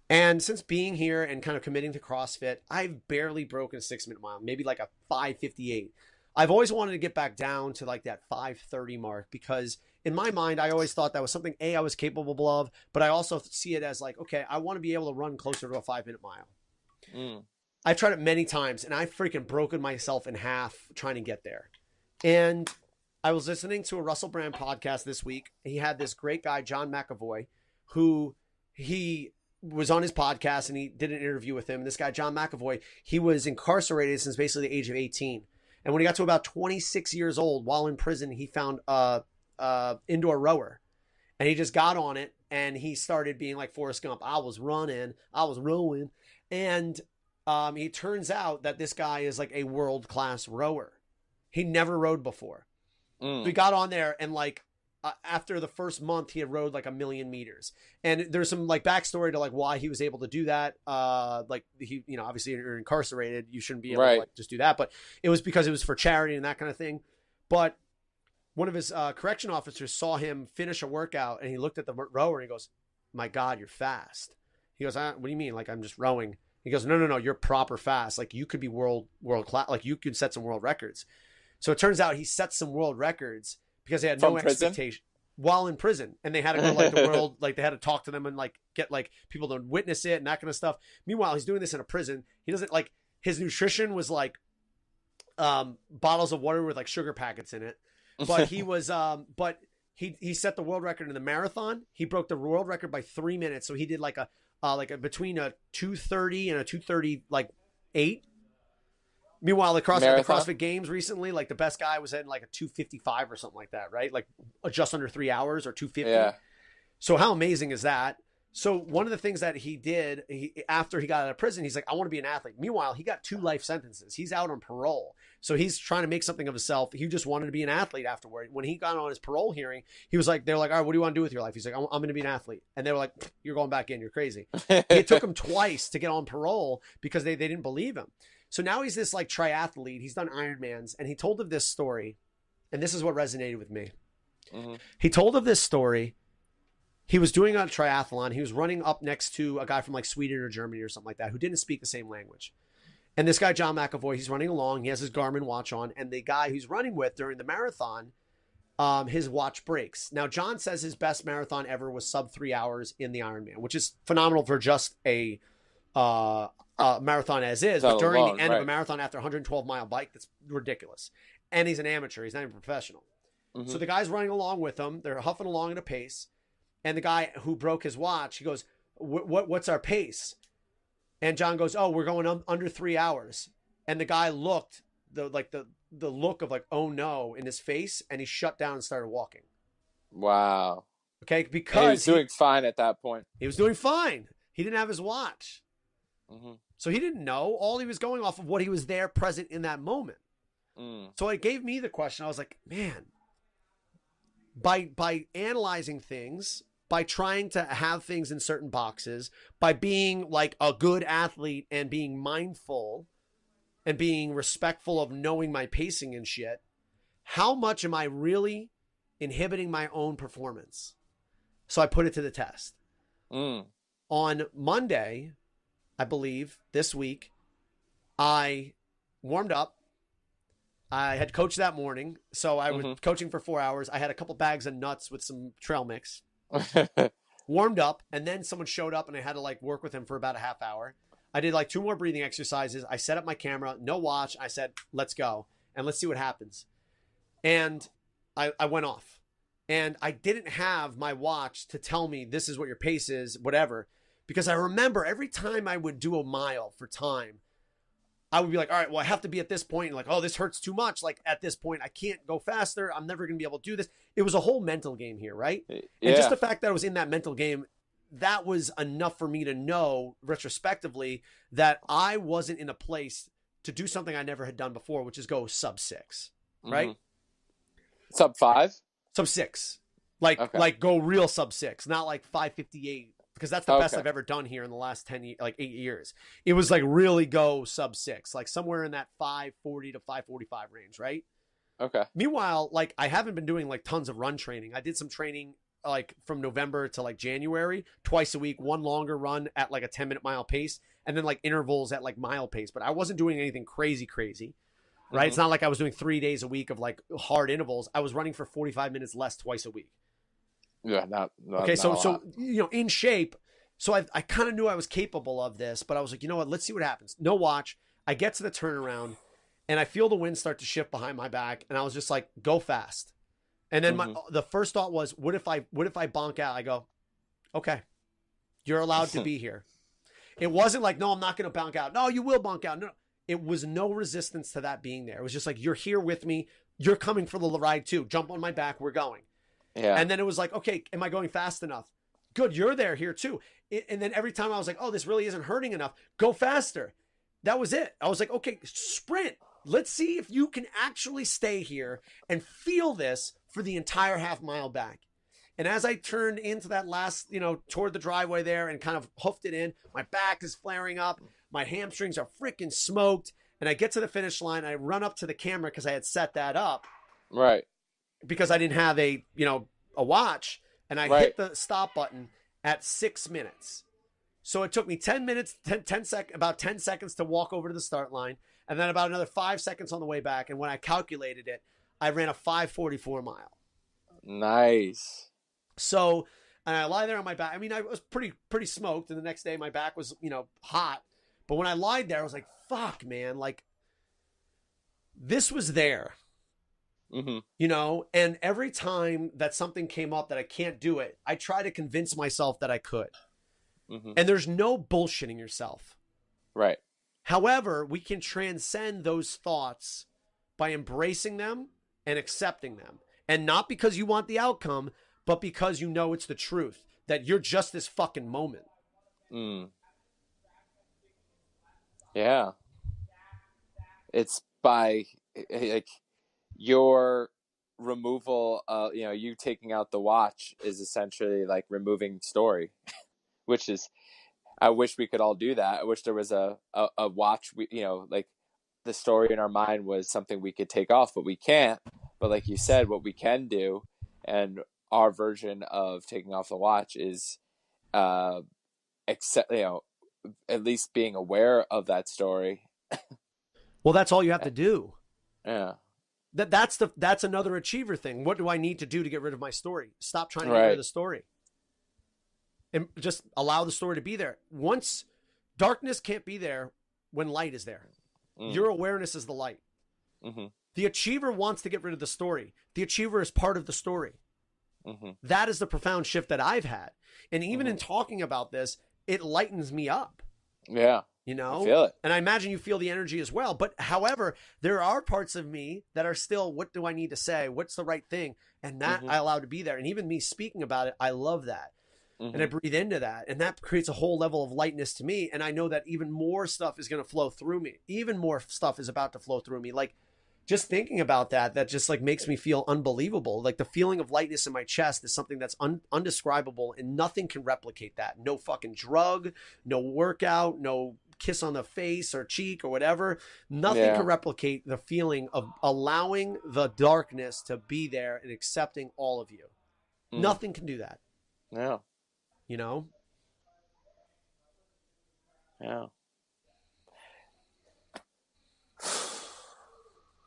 And since being here and kind of committing to CrossFit, I've barely broken a 6-minute mile, maybe like a 5:58. I've always wanted to get back down to like that 5:30 mark because in my mind, I always thought that was something I was capable of, but I also see it as like, okay, I want to be able to run closer to a 5-minute mile. I've tried it many times and I've freaking broken myself in half trying to get there. And I was listening to a Russell Brand podcast this week. He had this great guy, John McAvoy, who he was on his podcast and he did an interview with him. This guy, John McAvoy, he was incarcerated since basically the age of 18. And when he got to about 26 years old, while in prison, he found a indoor rower. And he just got on it and he started being like Forrest Gump. I was running, I was rowing. And it turns out that this guy is like a world-class rower. He never rowed before. So he got on there and like after the first month, he had rowed like 1,000,000 meters. And there's some like backstory to like why he was able to do that. Like he, you know, obviously you're incarcerated. You shouldn't be able to like just do that. But it was because it was for charity and that kind of thing. But one of his correction officers saw him finish a workout and he looked at the rower and he goes, "My God, you're fast." He goes, "What do you mean? Like I'm just rowing?" He goes, No, you're proper fast. Like you could be world class. Like you could set some world records. So it turns out he set some world records because they had no expectation while in prison. And they had to go like the world, like they had to talk to them and like get like people to witness it and that kind of stuff. Meanwhile, he's doing this in a prison. He doesn't like his nutrition was like bottles of water with like sugar packets in it. But he was but he set the world record in the marathon. He broke the world record by 3 minutes. So he did like a between a 2:30 and a 2:30 like 8. Meanwhile, the CrossFit Games recently, like the best guy was in like a 2:55 or something like that, right? Like just under 3 hours or 2:50. Yeah. So how amazing is that? So one of the things that he did after he got out of prison, he's like, I want to be an athlete. Meanwhile, he got 2 life sentences. He's out on parole. So he's trying to make something of himself. He just wanted to be an athlete afterward. When he got on his parole hearing, he was like, they're like, all right, what do you want to do with your life? He's like, I'm going to be an athlete. And they were like, you're going back in. You're crazy. It took him twice to get on parole because they didn't believe him. So now he's this like triathlete. He's done Ironmans. And he told of this story. And this is what resonated with me. He told of this story. He was doing a triathlon. He was running up next to a guy from like Sweden or Germany or something like that who didn't speak the same language. And this guy, John McAvoy, he's running along. He has his Garmin watch on. And the guy who's running with during the marathon, his watch breaks. Now, John says his best marathon ever was sub 3 hours in the Ironman, which is phenomenal for just a marathon as is. But during the end of a marathon after a 112-mile bike, that's ridiculous. And he's an amateur. He's not even professional. So the guy's running along with him. They're huffing along at a pace. And the guy who broke his watch, he goes, what's our pace? And John goes, oh, we're going under 3 hours. And the guy looked, the look of like, oh no, in his face. And he shut down and started walking. Wow. Okay. Because he was doing fine at that point. He was doing fine. He didn't have his watch. So he didn't know. All he was going off of what he was there present in that moment. So it gave me the question. I was like, man, by analyzing things, by trying to have things in certain boxes, by being like a good athlete and being mindful and being respectful of knowing my pacing and shit, how much am I really inhibiting my own performance? So I put it to the test. On Monday, I believe this week, I warmed up. I had coached that morning. So I was coaching for 4 hours. I had a couple bags of nuts with some trail mix. Warmed up, and then someone showed up and I had to like work with him for about a half hour. I did like 2 more breathing exercises. I set up my camera, no watch. I said, let's go and let's see what happens. And I went off, and I didn't have my watch to tell me this is what your pace is, whatever, because I remember every time I would do a mile for time, I would be like, all right, well, I have to be at this point. And like, oh, this hurts too much. Like at this point, I can't go faster. I'm never going to be able to do this. It was a whole mental game here, right? Yeah. And just the fact that I was in that mental game, that was enough for me to know retrospectively that I wasn't in a place to do something I never had done before, which is go sub 6, right? Sub 5? Sub 6. Like go real sub 6, not like 5:58, because that's the best I've ever done here in the last 8 years. It was like really go sub 6, like somewhere in that 5:40 to 5:45 range, right? Okay. Meanwhile, like I haven't been doing like tons of run training. I did some training like from November to like January, twice a week, one longer run at like a 10-minute mile pace, and then like intervals at like mile pace. But I wasn't doing anything crazy, right? It's not like I was doing 3 days a week of like hard intervals. I was running for 45 minutes less twice a week. Yeah, not okay. Not so in shape. So I kind of knew I was capable of this, but I was like, you know what? Let's see what happens. No watch. I get to the turnaround, and I feel the wind start to shift behind my back, and I was just like, go fast. And then the first thought was, what if I bonk out? I go, okay, you're allowed to be here. It wasn't like, no, I'm not going to bonk out. No, you will bonk out. No, it was no resistance to that being there. It was just like, you're here with me. You're coming for the ride too. Jump on my back. We're going. Yeah. And then it was like, okay, am I going fast enough? Good. You're here too. And then every time I was like, oh, this really isn't hurting enough. Go faster. That was it. I was like, okay, sprint. Let's see if you can actually stay here and feel this for the entire half mile back. And as I turned into that last, toward the driveway there and kind of hoofed it in, my back is flaring up. My hamstrings are freaking smoked. And I get to the finish line. I run up to the camera because I had set that up. Right. Because I didn't have a watch, and I hit the stop button at 6 minutes. So it took me 10 minutes, about 10 seconds to walk over to the start line, and then about another 5 seconds on the way back. And when I calculated it, I ran a 5:44 mile. Nice. So, and I lie there on my back. I mean, I was pretty smoked, and the next day my back was, hot. But when I lied there, I was like, fuck, man, like this was there. And every time that something came up that I can't do it, I try to convince myself that I could. And there's no bullshitting yourself. Right. However, we can transcend those thoughts by embracing them and accepting them. And not because you want the outcome, but because you know it's the truth, that you're just this fucking moment. Yeah. It's by like your removal of, you taking out the watch is essentially like removing story, which is, I wish we could all do that. I wish there was a watch, like the story in our mind was something we could take off, but we can't. But like you said, what we can do, and our version of taking off the watch is, accept, at least being aware of that story. Well, that's all you have to do. Yeah. That's another achiever thing. What do I need to do to get rid of my story? Stop trying to get rid of the story. And just allow the story to be there. Once darkness can't be there when light is there. Your awareness is the light. The achiever wants to get rid of the story. The achiever is part of the story. That is the profound shift that I've had. And even in talking about this, it lightens me up. Yeah. I feel it. And I imagine you feel the energy as well. But however, there are parts of me that are still, what do I need to say? What's the right thing? And that I allow to be there. And even me speaking about it, I love that. And I breathe into that. And that creates a whole level of lightness to me. And I know that even more stuff is going to flow through me. Even more stuff is about to flow through me. Like just thinking about that just like makes me feel unbelievable. Like the feeling of lightness in my chest is something that's undescribable, and nothing can replicate that. No fucking drug, no workout, no kiss on the face or cheek or whatever. Nothing can replicate the feeling of allowing the darkness to be there and accepting all of you. Nothing can do that. Yeah. Yeah.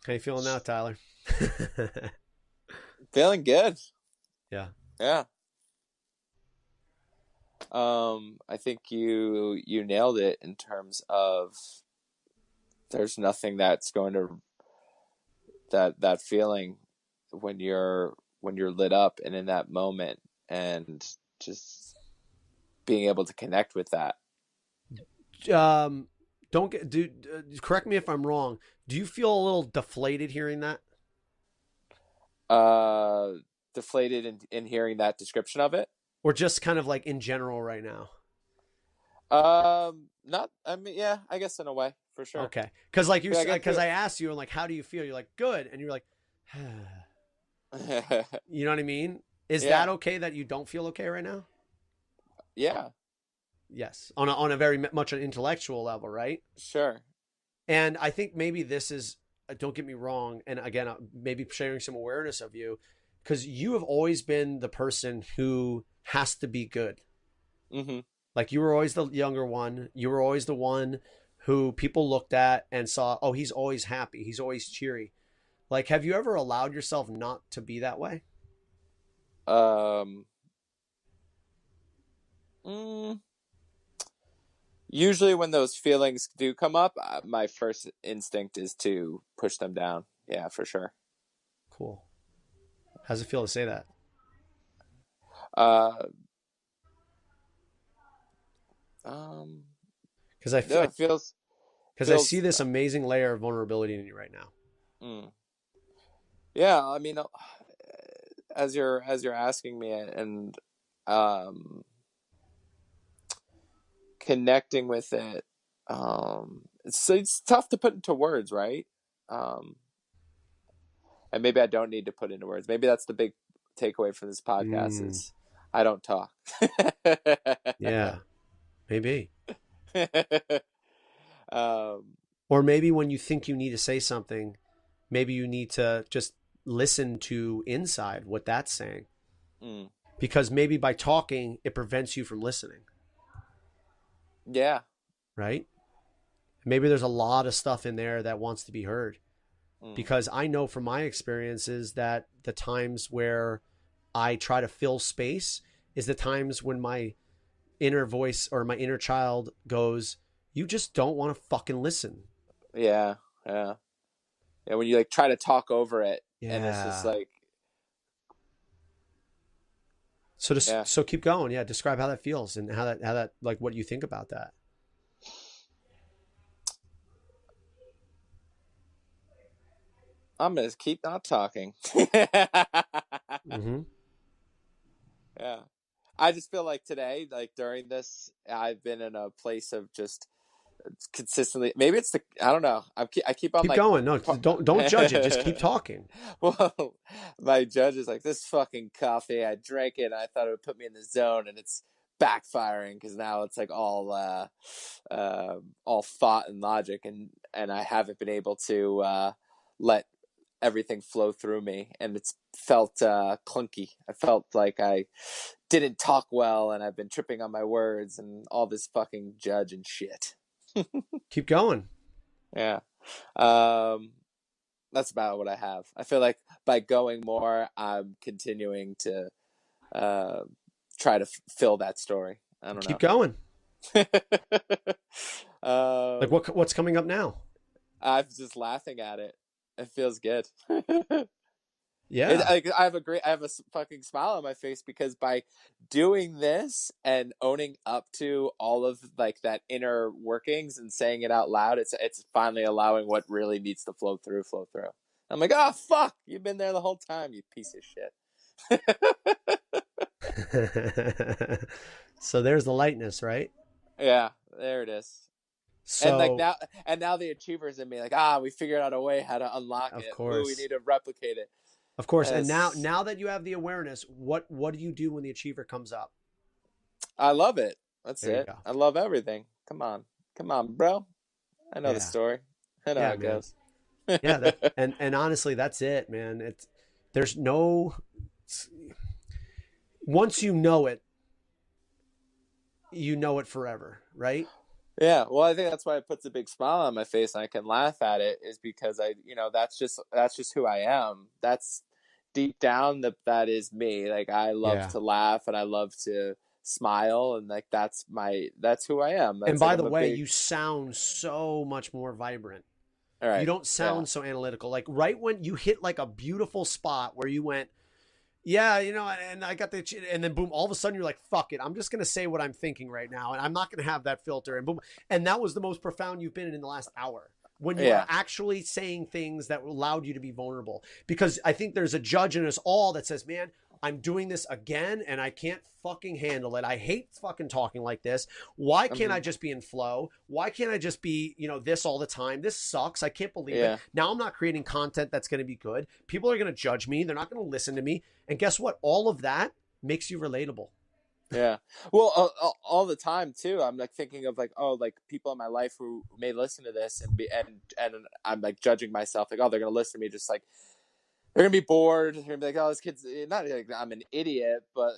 How you feeling now, Tyler? Feeling good. Yeah. Yeah. I think you nailed it in terms of there's nothing that's going to that feeling when you're lit up and in that moment, and just being able to connect with that. Correct me if I'm wrong. Do you feel a little deflated hearing that? Deflated in hearing that description of it? Or just kind of like in general right now? Not. I mean, yeah, I guess in a way, for sure. Okay. Cause like Yeah, I get cause through I asked you and like, how do you feel? You're like, good. And you're like, it. you know what I mean? Is that Yeah, okay that you don't feel okay right now? yeah, Yes. On a very much an intellectual level, right? sure. And I think maybe this is, don't get me wrong. And again, maybe sharing some awareness of you, because you have always been the person who has to be good. Hmm. Like you were always the younger one. You were always the one who people looked at and saw, oh, he's always happy. He's always cheery. Like, have you ever allowed yourself not to be that way? Um, mm, Usually when those feelings do come up, my first instinct is to push them down. Yeah, for sure. Cool. How's it feel to say that? Uh, um, Because I, no, it because I see feels. this amazing layer of vulnerability in you right now. Mm. Yeah, I mean, as you're asking me and um connecting with it, it's tough to put into words, right? Um, and maybe I don't need to put into words. Maybe that's the big takeaway from this podcast Mm, is I don't talk. yeah, maybe. um, Or maybe when you think you need to say something, maybe you need to just listen to inside what that's saying. mm, Because maybe by talking, it prevents you from listening, yeah. right? Maybe there's a lot of stuff in there that wants to be heard. Mm, Because I know from my experiences that the times where I try to fill space is the times when my inner voice or my inner child goes, you just don't want to fucking listen. yeah, yeah, yeah. When you like try to talk over it, and it's just Yeah. like, yeah. So keep going. Yeah. Describe how that feels and how that, like what you think about that. I'm gonna keep not talking. Mm-hmm. Yeah. I just feel like today, like during this, I've been in a place of just consistently. Maybe it's the I don't know. I keep on Keep like, going. No, don't judge it. Just keep talking. well, my judge is like this fucking coffee. I drank it. And I thought it would put me in the zone, and it's backfiring because now it's like all thought and logic, and I haven't been able to let everything flow through me, and it's felt clunky. I felt like I didn't talk well, and I've been tripping on my words and all this fucking judge and shit. Keep going. Yeah. Um, that's about what I have. I feel like by going more, I'm continuing to uh, try to fill that story. I don't Keep know. going. Like um, what's coming up now? I'm just laughing at it. It feels good. Yeah. I have a fucking smile on my face because by doing this and owning up to all of like that inner workings and saying it out loud, it's finally allowing what really needs to flow through. I'm like, oh fuck, you've been there the whole time, you piece of shit. So there's the lightness, right? Yeah, there it is. And like So, now the achievers in me like, we figured out a way how to unlock of it. Ooh, we course. need to replicate it. Of course. And Yes, now that you have the awareness, what do you do when the achiever comes up? I love it. That's There you it. go. I love everything. Come on, bro. I know the Yeah. story. I know how Yeah, it man. goes. Yeah, that and honestly, that's it, man. It's there's no once you know it forever, right? Yeah, well, I think that's why it puts a big smile on my face and I can laugh at it is because that's just who I am. That's deep down that is me. Like I love Yeah. to laugh and I love to smile and like that's who I am. And That's like by the I'm a way, big you sound so much more vibrant. all You right. don't Yeah. sound so analytical. Like right when you hit like a beautiful spot where you went, yeah, and I got and then boom, all of a sudden you're like, fuck it. I'm just going to say what I'm thinking right now. And I'm not going to have that filter. And boom. And that was the most profound you've been in the last hour when you are Yeah. actually saying things that allowed you to be vulnerable. Because I think there's a judge in us all that says, man, I'm doing this again and I can't fucking handle it. I hate fucking talking like this. Why can't I just be in flow? Why can't I just be, this all the time? This sucks. I can't believe it. Now I'm not creating content that's going to be good. People are going to judge me. They're not going to listen to me. And guess what? All of that makes you relatable. Yeah. Well, all the time too. I'm like thinking of like, oh, like people in my life who may listen to this and I'm like judging myself like, oh, they're going to listen to me just like, they're gonna be bored. They're gonna be like, "Oh, this kid's not like I'm an idiot," but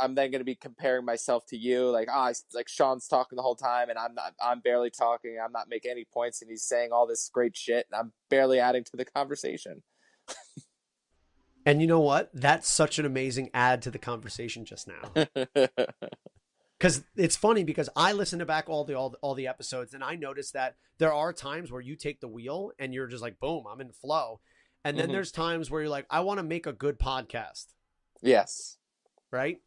I'm then gonna be comparing myself to you, like, like Sean's talking the whole time, and I'm not. I'm barely talking. I'm not making any points, and he's saying all this great shit, and I'm barely adding to the conversation. And you know what? That's such an amazing add to the conversation just now. Because it's funny because I listen to back all the episodes, and I notice that there are times where you take the wheel and you're just like, boom, I'm in flow. And then there's times where you're like, I want to make a good podcast. Yes. Right?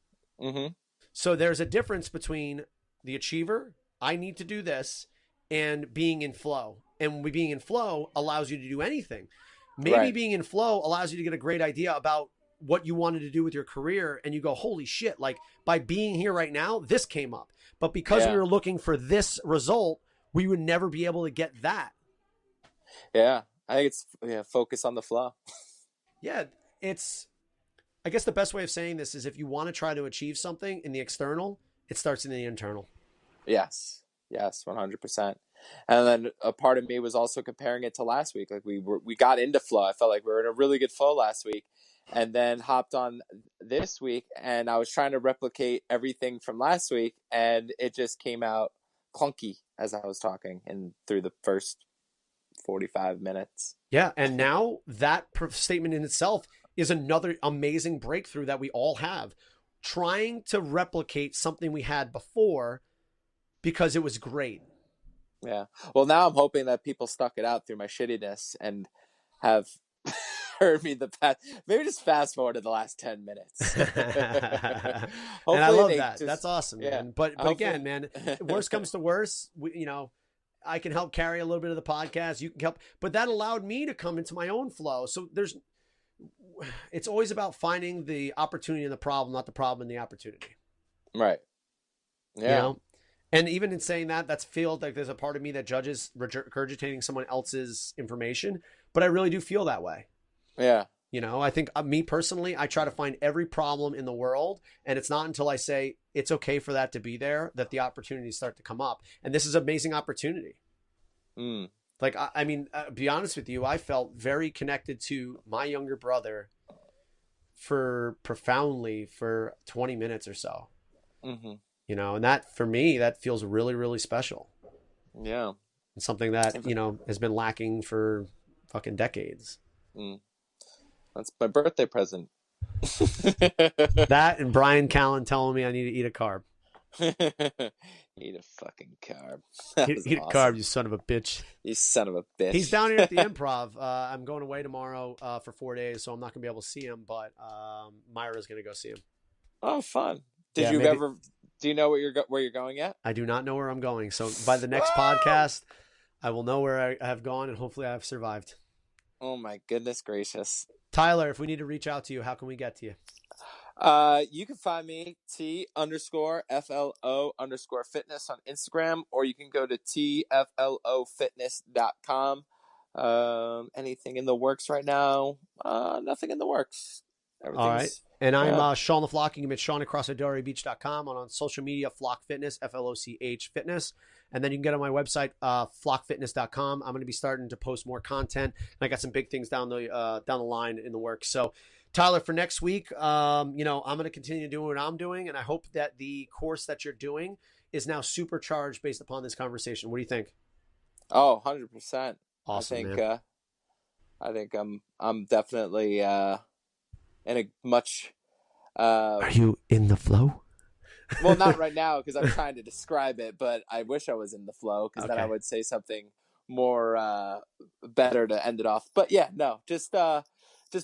So there's a difference between the achiever, I need to do this, and being in flow. And being in flow allows you to do anything. Maybe being in flow allows you to get a great idea about what you wanted to do with your career. And you go, holy shit, like by being here right now, this came up. But because we were looking for this result, we would never be able to get that. Yeah. I think it's focus on the flow. Yeah, I guess the best way of saying this is if you want to try to achieve something in the external, it starts in the internal. Yes, 100%. And then a part of me was also comparing it to last week. Like we got into flow. I felt like we were in a really good flow last week, and then hopped on this week, and I was trying to replicate everything from last week, and it just came out clunky as I was talking and through the first 45 minutes. Yeah. And now that statement in itself is another amazing breakthrough that we all have, trying to replicate something we had before because it was great. Yeah. Well, now I'm hoping that people stuck it out through my shittiness and have heard me maybe just fast forward to the last 10 minutes. And I love that. That's awesome. Yeah. Man. But again, man, worst comes to worst, I can help carry a little bit of the podcast. You can help, but that allowed me to come into my own flow. So it's always about finding the opportunity in the problem, not the problem in the opportunity. Right. Yeah. And even in saying that, that's feel like there's a part of me that judges regurgitating someone else's information, but I really do feel that way. Yeah. I think me personally, I try to find every problem in the world. And it's not until I say it's okay for that to be there that the opportunities start to come up. And this is an amazing opportunity. Like, I mean, be honest with you, I felt very connected to my younger brother profoundly for 20 minutes or so. And that for me, that feels really, really special. Yeah. And something that, has been lacking for fucking decades. That's my birthday present. That and Brian Callen telling me I need to eat a carb. Eat a fucking carb. Eat a carb, you son of a bitch. You son of a bitch. He's down here at the Improv. I'm going away tomorrow for 4 days, so I'm not going to be able to see him, but Myra's going to go see him. Oh, fun. Do you know where you're going yet? I do not know where I'm going. So by the next podcast, I will know where I have gone, and hopefully I have survived. Oh my goodness gracious. Tyler, if we need to reach out to you, how can we get to you? You can find me T_FLO_fitness on Instagram, or you can go to tflofitness.com. Anything in the works right now? Nothing in the works. All right. And I'm Sean LaFlock. You can meet Sean across AdoreBeach.com on social media, Flock Fitness, FLOCH Fitness. And then you can get on my website, flockfitness.com. I'm going to be starting to post more content. And I got some big things down the line in the works. So Tyler, for next week, I'm going to continue doing what I'm doing. And I hope that the course that you're doing is now supercharged based upon this conversation. What do you think? Oh, 100%. Awesome, I think I'm definitely in a much Are you in the flow? Well, not right now because I'm trying to describe it, but I wish I was in the flow because then I would say something more better to end it off. But yeah, no, just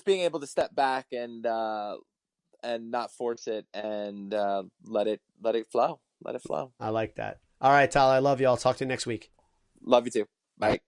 being able to step back and not force it and let it flow. Let it flow. I like that. All right, Tyler, I love you. I'll talk to you next week. Love you too. Bye.